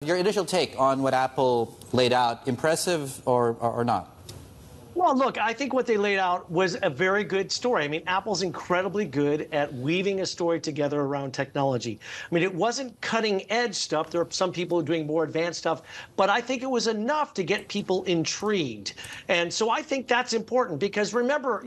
Your initial take on what Apple laid out, impressive or not? Well, look, I think what they laid out was a very good story. I mean, Apple's incredibly good at weaving a story together around technology. I mean, it wasn't cutting edge stuff. There are some people doing more advanced stuff, but I think it was enough to get people intrigued. And so I think that's important because remember,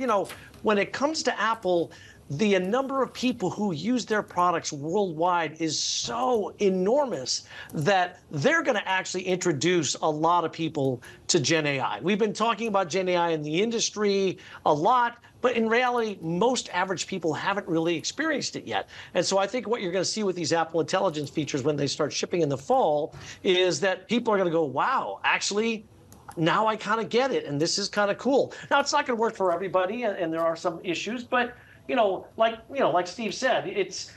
when it comes to Apple, the number of people who use their products worldwide is so enormous that they're going to actually introduce a lot of people to Gen AI. We've been talking about Gen AI in the industry a lot, but in reality, most average people haven't really experienced it yet. And so I think what you're going to see with these Apple Intelligence features when they start shipping in the fall is that people are going to go, wow, actually, now I kind of get it, and this is kind of cool. Now, it's not going to work for everybody, and there are some issues, but like Steve said, it's,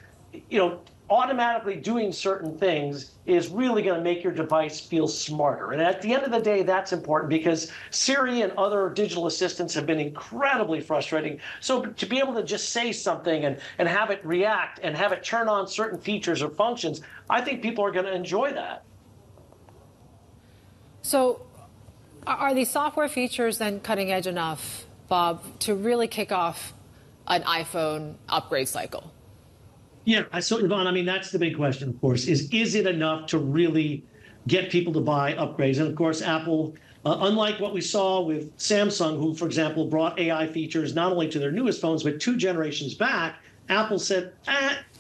automatically doing certain things is really going to make your device feel smarter. And at the end of the day, that's important because Siri and other digital assistants have been incredibly frustrating. So to be able to just say something and have it react and have it turn on certain features or functions, I think people are going to enjoy that. So are these software features then cutting edge enough, Bob, to really kick off an iPhone upgrade cycle? Yeah, so Yvonne, I mean, that's the big question, of course, is it enough to really get people to buy upgrades? And of course, Apple, unlike what we saw with Samsung, who, for example, brought AI features not only to their newest phones, but 2 generations back, Apple said,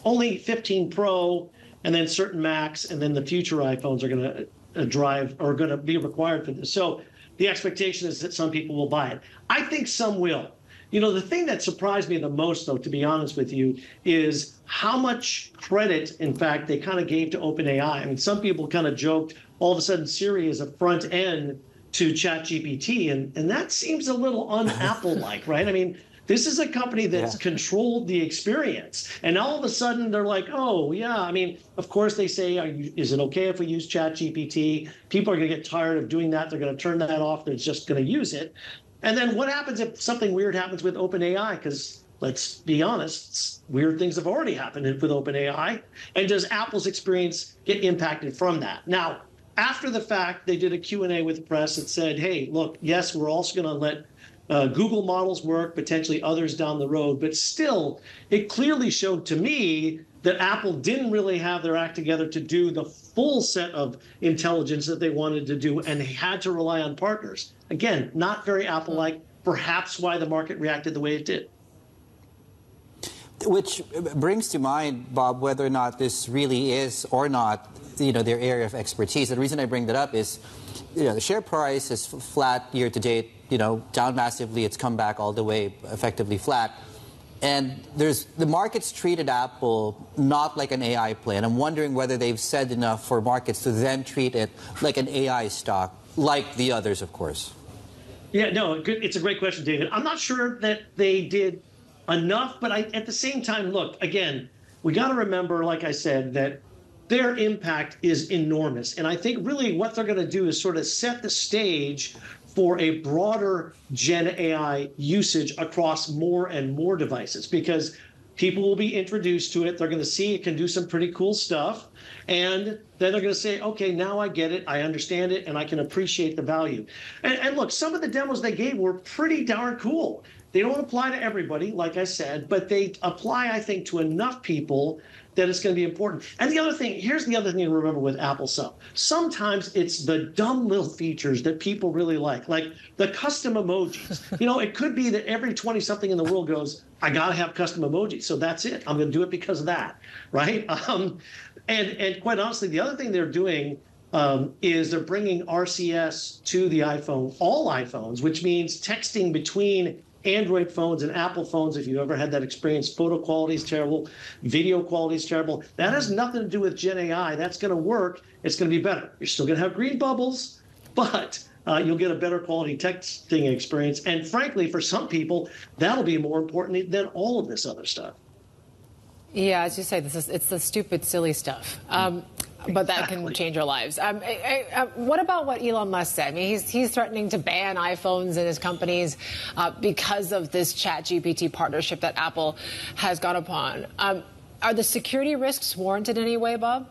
only 15 Pro, and then certain Macs, and then the future iPhones are going to be required for this. So the expectation is that some people will buy it. I think some will. The thing that surprised me the most, though, to be honest with you, is how much credit, in fact, they kind of gave to OpenAI. I mean, some people kind of joked all of a sudden Siri is a front end to ChatGPT, and that seems a little un-Apple-like, right? I mean, this is a company that's controlled the experience. And all of a sudden, they're like, oh, yeah. I mean, of course, they say, is it okay if we use ChatGPT? People are going to get tired of doing that. They're going to turn that off. They're just going to use it. And then what happens if something weird happens with OpenAI? Because let's be honest, weird things have already happened with OpenAI. And does Apple's experience get impacted from that? Now, after the fact, they did a Q&A with the press that said, hey, look, yes, we're also going to let Google models work, potentially others down the road. But still, it clearly showed to me that Apple didn't really have their act together to do the full set of intelligence that they wanted to do and had to rely on partners. Again, not very Apple-like, perhaps why the market reacted the way it did. Which brings to mind, Bob, whether or not this really is or not, their area of expertise. The reason I bring that up is, the share price is flat year to date, down massively. It's come back all the way effectively flat. And the market's treated Apple not like an AI play. And I'm wondering whether they've said enough for markets to then treat it like an AI stock, like the others, of course. Yeah, no, it's a great question, David. I'm not sure that they did enough, but at the same time, look, again, we got to remember, like I said, that their impact is enormous. And I think really what they're going to do is sort of set the stage for a broader Gen AI usage across more and more devices because people will be introduced to it. They're going to see it can do some pretty cool stuff. And then they're going to say, OK, now I get it. I understand it. And I can appreciate the value. And look, some of the demos they gave were pretty darn cool. They don't apply to everybody, like I said, but they apply, I think, to enough people that it's going to be important. And the other thing, here's the other thing to remember with Apple stuff. Sometimes it's the dumb little features that people really like the custom emojis. It could be that every 20-something in the world goes, I got to have custom emojis, so that's it. I'm going to do it because of that, right? And quite honestly, the other thing they're doing is they're bringing RCS to the iPhone, all iPhones, which means texting between Android phones and Apple phones, if you ever had that experience, photo quality is terrible, video quality is terrible. That has nothing to do with Gen AI. That's going to work. It's going to be better. You're still going to have green bubbles, but you'll get a better quality texting experience. And frankly, for some people, that'll be more important than all of this other stuff. Yeah, as you say, it's the stupid, silly stuff. But that can change our lives. What about what Elon Musk said? I mean, he's threatening to ban iPhones in his companies because of this ChatGPT partnership that Apple has gone upon. Are the security risks warranted in any way, Bob?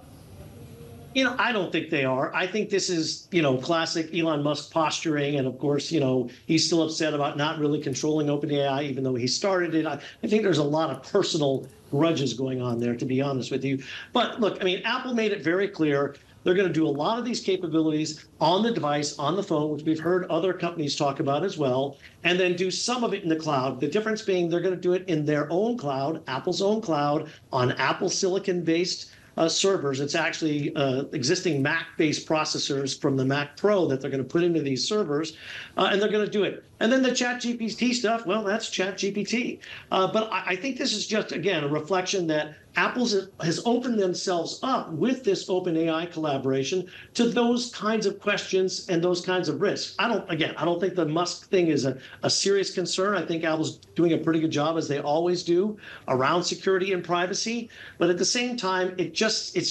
I don't think they are. I think this is, classic Elon Musk posturing. And of course, he's still upset about not really controlling OpenAI, even though he started it. I think there's a lot of personal grudges going on there, to be honest with you. But look, I mean, Apple made it very clear they're going to do a lot of these capabilities on the device, on the phone, which we've heard other companies talk about as well, and then do some of it in the cloud. The difference being they're going to do it in their own cloud, Apple's own cloud, on Apple Silicon-based servers. It's actually existing Mac-based processors from the Mac Pro that they're going to put into these servers, and they're going to do it. And then the ChatGPT stuff, well, that's ChatGPT. But I think this is just, again, a reflection that Apple has opened themselves up with this OpenAI collaboration to those kinds of questions and those kinds of risks. I don't think the Musk thing is a serious concern. I think Apple's doing a pretty good job, as they always do, around security and privacy. But at the same time, it's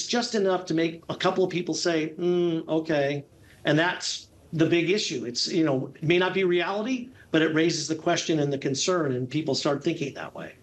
just enough to make a couple of people say, okay. And that's the big issue. It may not be reality, but it raises the question and the concern, and people start thinking that way.